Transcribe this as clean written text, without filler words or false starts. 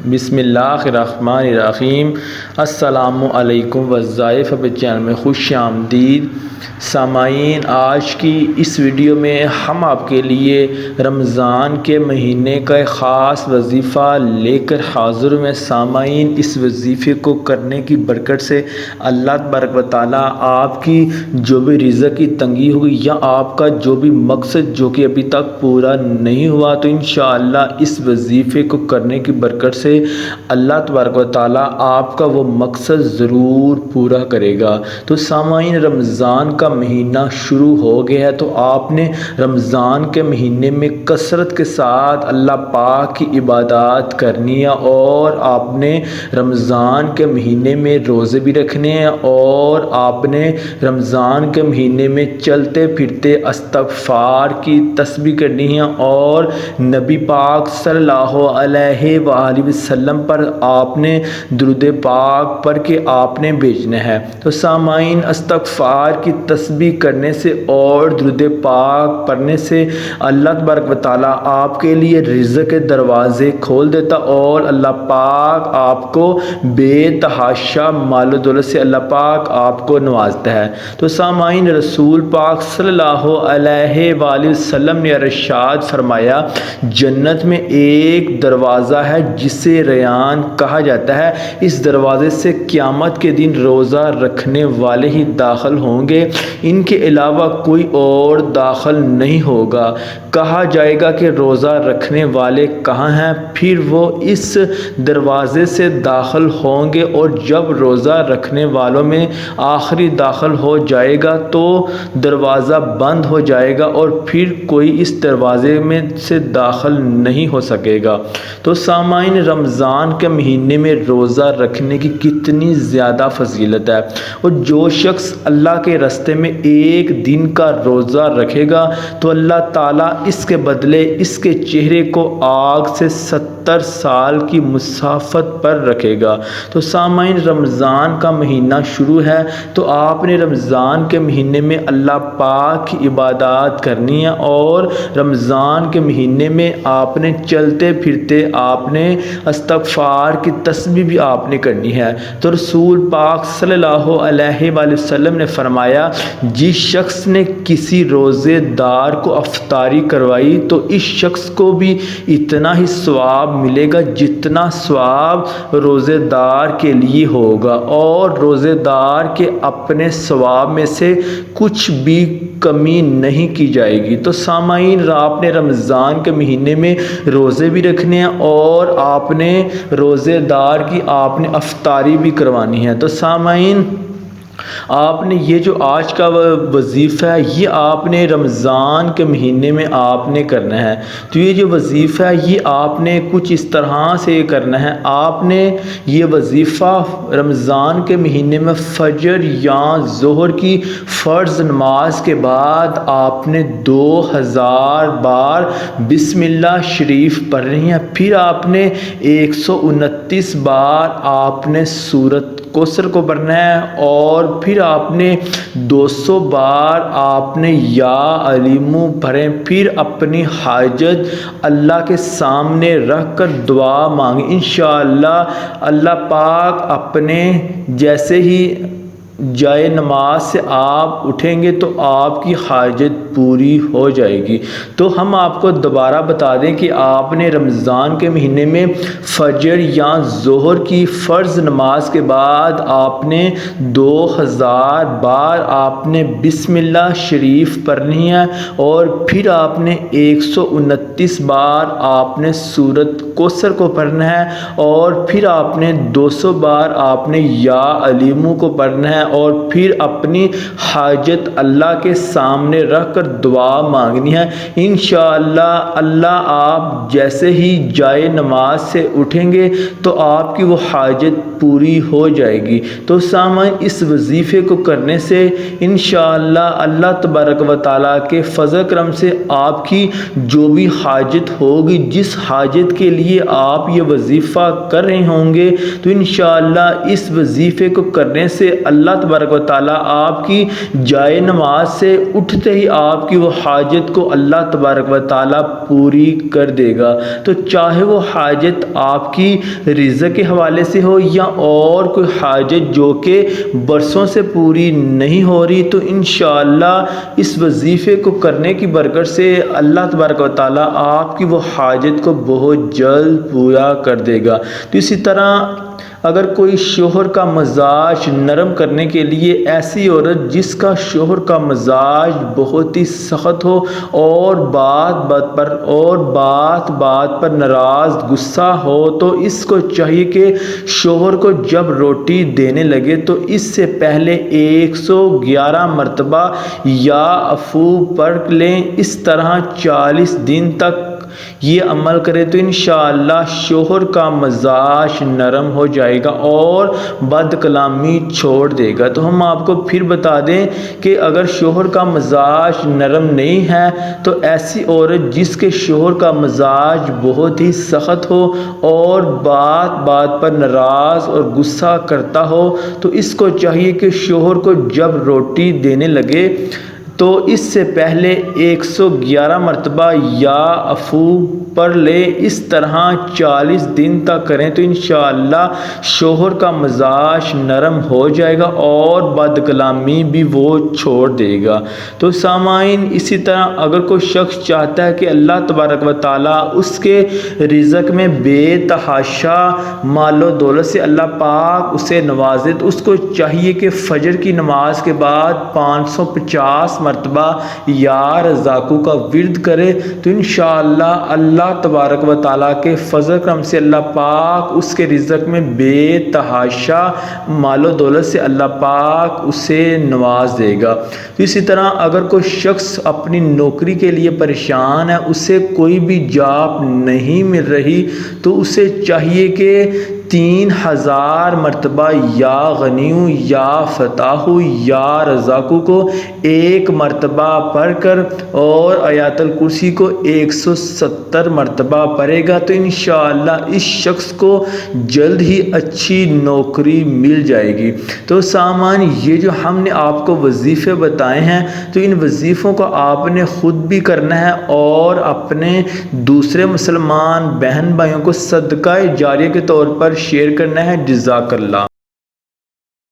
بسم اللہ الرحمن الرحیم۔ السلام علیکم وظائف چینل میں خوش آمدید سامعین۔ آج کی اس ویڈیو میں ہم آپ کے لیے رمضان کے مہینے کا ایک خاص وظیفہ لے کر حاضر میں سامعین، اس وظیفے کو کرنے کی برکت سے اللہ تبارک و تعالیٰ آپ کی جو بھی رزق کی تنگی ہوگی یا آپ کا جو بھی مقصد جو کہ ابھی تک پورا نہیں ہوا، تو انشاءاللہ اس وظیفے کو کرنے کی برکت سے اللہ تبارک و تعالیٰ آپ کا وہ مقصد ضرور پورا کرے گا۔ تو سامعین، رمضان کا مہینہ شروع ہو گیا ہے، تو آپ نے رمضان کے مہینے میں کثرت کے ساتھ اللہ پاک کی عبادات کرنی ہے، اور آپ نے رمضان کے مہینے میں روزے بھی رکھنے ہیں، اور آپ نے رمضان کے مہینے میں چلتے پھرتے استغفار کی تسبیح کرنی ہے، اور نبی پاک صلی اللہ علیہ وآلہ وسلم پر آپ نے درود پاک پڑھ کے آپ نے بھیجنا ہے۔ تو سامعین، استغفار کی تسبیح کرنے سے اور درود پاک پڑھنے سے اللہ تبارک و تعالیٰ آپ کے لیے رزق کے دروازے کھول دیتا، اور اللہ پاک آپ کو بے تحاشا مال و دولت سے اللہ پاک آپ کو نوازتا ہے۔ تو سامعین، رسول پاک صلی اللہ علیہ وآلہ وسلم نے ارشاد فرمایا، جنت میں ایک دروازہ ہے جسے ریان کہا جاتا ہے، اس دروازے سے قیامت کے دن روزہ رکھنے والے ہی داخل ہوں گے، ان کے علاوہ کوئی اور داخل نہیں ہوگا۔ کہا جائے گا کہ روزہ رکھنے والے کہاں ہیں؟ پھر وہ اس دروازے سے داخل ہوں گے، اور جب روزہ رکھنے والوں میں آخری داخل ہو جائے گا تو دروازہ بند ہو جائے گا، اور پھر کوئی اس دروازے میں سے داخل نہیں ہو سکے گا۔ تو سامعین، رمضان کے مہینے میں روزہ رکھنے کی کتنی زیادہ فضیلت ہے، اور جو شخص اللہ کے راستے میں ایک دن کا روزہ رکھے گا تو اللہ تعالیٰ اس کے بدلے اس کے چہرے کو آگ سے 70 سال کی مسافت پر رکھے گا۔ تو سامعین، رمضان کا مہینہ شروع ہے، تو آپ نے رمضان کے مہینے میں اللہ پاک کی عبادات کرنی ہے، اور رمضان کے مہینے میں آپ نے چلتے پھرتے آپ نے استغفار کی تسبیح بھی آپ نے کرنی ہے۔ تو رسول پاک صلی اللہ علیہ وآلہ وسلم نے فرمایا، جس شخص نے کسی روزے دار کو افطاری کروائی تو اس شخص کو بھی اتنا ہی ثواب ملے گا جتنا ثواب روزے دار کے لیے ہوگا، اور روزے دار کے اپنے ثواب میں سے کچھ بھی کمی نہیں کی جائے گی۔ تو سامعین، آپ نے رمضان کے مہینے میں روزے بھی رکھنے ہیں، اور آپ نے روزے دار کی آپ نے افطاری بھی کروانی ہے۔ تو سامعین، آپ نے یہ جو آج کا وظیفہ ہے، یہ آپ نے رمضان کے مہینے میں آپ نے کرنا ہے۔ تو یہ جو وظیفہ ہے، یہ آپ نے کچھ اس طرح سے کرنا ہے۔ آپ نے یہ وظیفہ رمضان کے مہینے میں فجر یا ظہر کی فرض نماز کے بعد آپ نے 2000 بار بسم اللہ شریف پڑھنی ہے، پھر آپ نے 129 بار آپ نے سورۃ کوثر کو پڑھنا ہے، اور پھر آپ نے 200 بار آپ نے یا علیمو پڑھیں، پھر اپنی حاجت اللہ کے سامنے رکھ کر دعا مانگیں۔ انشاءاللہ اللہ پاک اپنے جیسے ہی جائے نماز سے آپ اٹھیں گے تو آپ کی حاجت پوری ہو جائے گی۔ تو ہم آپ کو دوبارہ بتا دیں کہ آپ نے رمضان کے مہینے میں فجر یا ظہر کی فرض نماز کے بعد آپ نے 2000 بار آپ نے بسم اللہ شریف پڑھنی ہے، اور پھر آپ نے 129 بار آپ نے سورۃ کوثر کو پڑھنا ہے، اور پھر آپ نے 200 بار آپ نے یا علیمو کو پڑھنا ہے، اور پھر اپنی حاجت اللہ کے سامنے رکھ کر دعا مانگنی ہے۔ انشاءاللہ اللہ آپ جیسے ہی جائے نماز سے اٹھیں گے تو آپ کی وہ حاجت پوری ہو جائے گی۔ تو سامعین، اس وظیفے کو کرنے سے انشاءاللہ اللہ تبارک و تعالیٰ کے فضل کرم سے آپ کی جو بھی حاجت ہوگی، جس حاجت کے لیے آپ یہ وظیفہ کر رہے ہوں گے، تو انشاءاللہ اس وظیفے کو کرنے سے اللہ اللہ تبارک و تعالیٰ آپ کی جائے نماز سے اٹھتے ہی آپ کی وہ حاجت کو اللہ تبارک و تعالیٰ پوری کر دے گا۔ تو چاہے وہ حاجت آپ کی رزق کے حوالے سے ہو یا اور کوئی حاجت جو کہ برسوں سے پوری نہیں ہو رہی، تو انشاءاللہ اس وظیفے کو کرنے کی برکت سے اللہ تبارک و تعالیٰ آپ کی وہ حاجت کو بہت جلد پورا کر دے گا۔ تو اسی طرح اگر کوئی شوہر کا مزاج نرم کرنے کے لیے ایسی عورت جس کا شوہر کا مزاج بہت ہی سخت ہو اور بات بات پر ناراض غصہ ہو، تو اس کو چاہیے کہ شوہر کو جب روٹی دینے لگے تو اس سے پہلے 111 مرتبہ یا عفو پڑھ لیں۔ اس طرح 40 دن تک یہ عمل کرے تو انشاءاللہ شوہر کا مزاج نرم ہو جائے گا اور بد کلامی چھوڑ دے گا۔ تو ہم آپ کو پھر بتا دیں کہ اگر شوہر کا مزاج نرم نہیں ہے تو ایسی عورت جس کے شوہر کا مزاج بہت ہی سخت ہو اور بات پر ناراض اور غصہ کرتا ہو، تو اس کو چاہیے کہ شوہر کو جب روٹی دینے لگے تو اس سے پہلے 111 مرتبہ یا عفو پڑھ لے۔ اس طرح 40 دن تک کریں تو انشاءاللہ شوہر کا مزاج نرم ہو جائے گا اور بد کلامی بھی وہ چھوڑ دے گا۔ تو سامعین، اسی طرح اگر کوئی شخص چاہتا ہے کہ اللہ تبارک و تعالیٰ اس کے رزق میں بے تحاشا مال و دولت سے اللہ پاک اسے نوازے، تو اس کو چاہیے کہ فجر کی نماز کے بعد 550 مرتبہ یا رزاقو کا ورد کرے، تو انشاءاللہ اللہ تبارک و تعالیٰ کے فضل کرم سے اللہ پاک اس کے رزق میں بے تحاشا مال و دولت سے اللہ پاک اسے نواز دے گا۔ اسی طرح اگر کوئی شخص اپنی نوکری کے لیے پریشان ہے، اسے کوئی بھی جاب نہیں مل رہی، تو اسے چاہیے کہ 3000 مرتبہ یا غنیو یا فتاحو یا رزاقو کو ایک مرتبہ پڑھ کر اور آیات الکرسی کو 170 مرتبہ پڑھے گا، تو انشاءاللہ اس شخص کو جلد ہی اچھی نوکری مل جائے گی۔ تو سامان، یہ جو ہم نے آپ کو وظیفے بتائے ہیں، تو ان وظیفوں کو آپ نے خود بھی کرنا ہے اور اپنے دوسرے مسلمان بہن بھائیوں کو صدقہ جاریہ کے طور پر شیئر کرنا ہے۔ جزاک اللہ۔